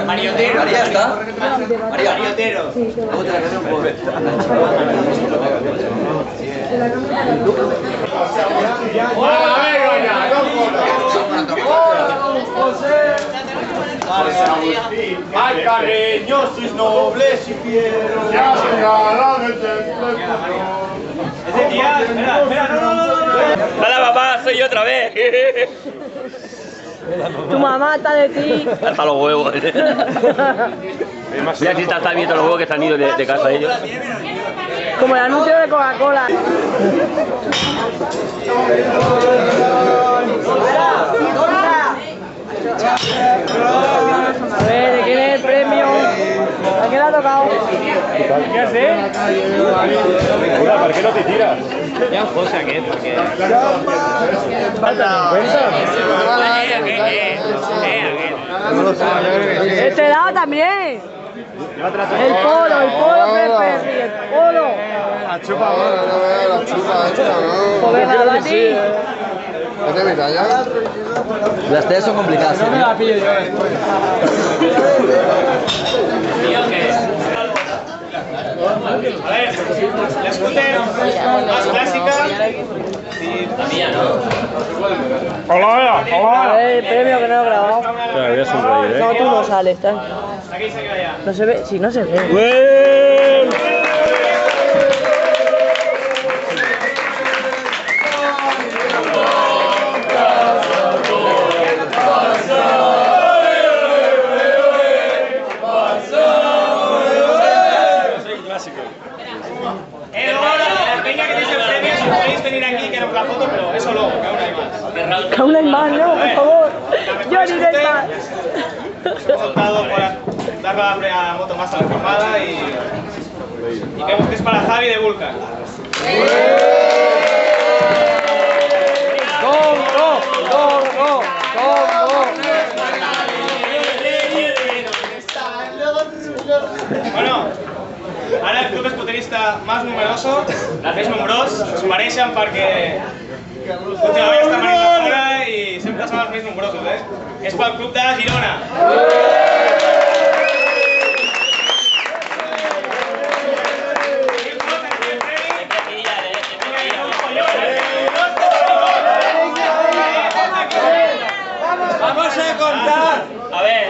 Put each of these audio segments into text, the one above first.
Mariotero. María está. María. Mariotero. Luego te la canción por... Ay, cariñosos, nobles y fieros. Ya se ganan el templo. Ese tía, espera, no. Hola papá, soy yo otra vez. Tu mamá está de ti. Hasta los huevos. Mira si está viendo los huevos que se han ido de casa ellos. Como el anuncio de Coca-Cola. A ver, ¿de quién es el premio? ¿A quién le ha tocado? ¿Qué haces? ¿Por qué no te tiras? Ya, José, ¿a qué? Porque... Este lado también. El polo, Pepe, el polo. La chupa, la chupa, Pues venga, Dani. ¿Qué te ya? Las tres son complicadas. Tío, ¿qué es? A ver, la scooter más clásica. La mía, ¿no? A ver, el premio que no he grabado. Voy a sonreír, No, tú no sales, tal. Aquí se queda ya. No se ve, sí, no se ve. La peña que tenéis el premio, si podéis venir aquí, que haremos la foto, pero eso luego, que aún hay más. Que aún hay más, ¿no? Por favor. Yo ni de más. Hemos optado por dar la moto más transformada y creemos que es para Javi de Vulcan. Bueno, ara el club escoterista más numeroso, més nombrós, us mereixen perquè últimament estan venint de fora i sempre són els més nombrosos, És pel club de Girona. Vamos a contar. A ver.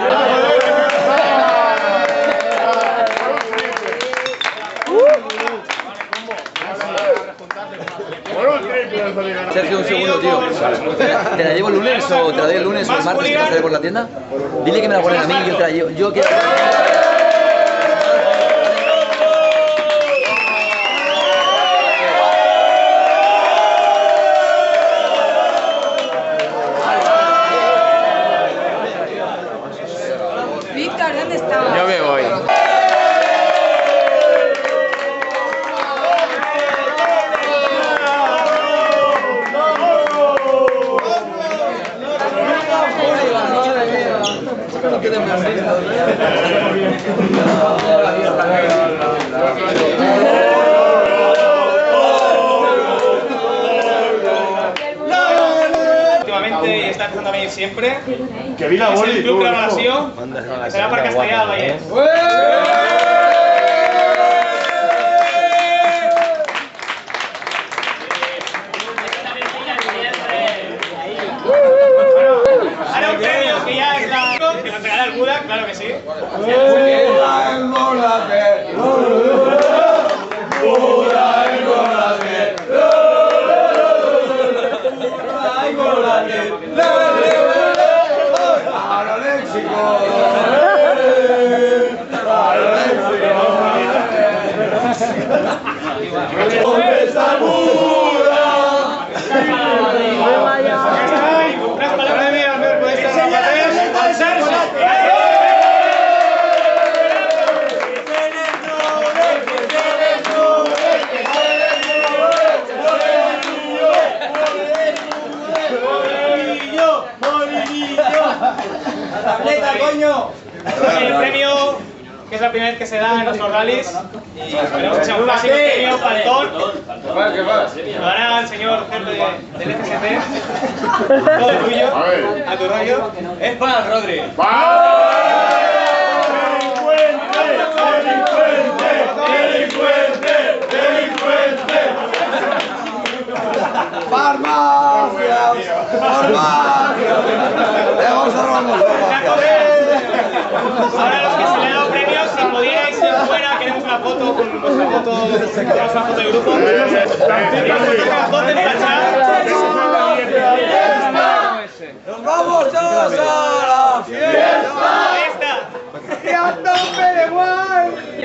Sergio, un segundo, tío. ¿Te la llevo el lunes o te la doy el lunes o el martes que pasaré por la tienda? Dile que me la ponen a mí y yo te la llevo. Yo quiero... Víctor, ¿dónde estamos? Yo me voy. Últimamente y está empezando a venir siempre. Que vi la Es boli, el club tú, Gravació, que será para Castellà del Vallès. Ahora un premio que ya es que nos regala el Buda, claro que sí. Unas palabras de Albert, puedes ser ¡Tableta, coño! El premio, que es la primera vez que se da en nuestros rallies, y esperemos que sea un clásico premio Pantón. ¿Qué más? Lo dará el señor jefe del FSC. Todo tuyo, a tu rollo. Es para el Rodri. ¡Farmacias! ¡Farmacias! Vamos a robar Ahora los que se le han dado premios, si pudierais ir fuera, queremos una foto con vuestra foto, queremos una foto de grupo. Una foto en chat. ¡Nos vamos todos a la fiesta! Esta. ¡Y a tope de guay!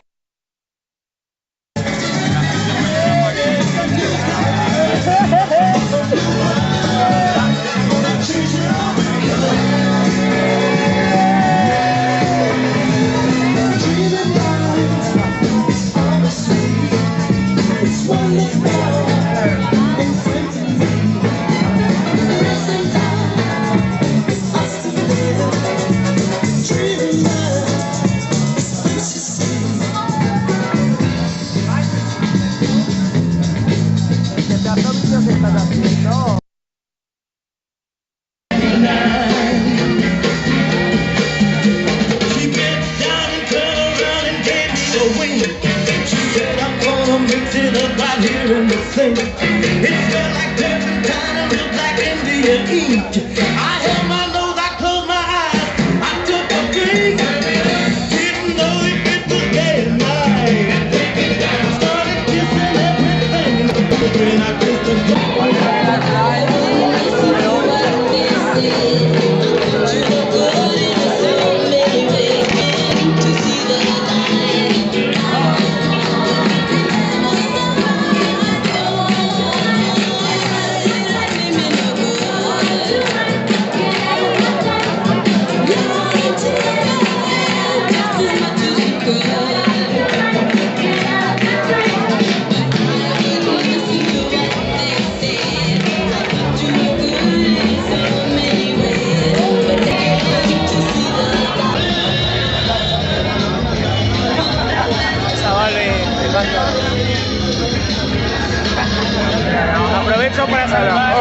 Aprovecho para saludar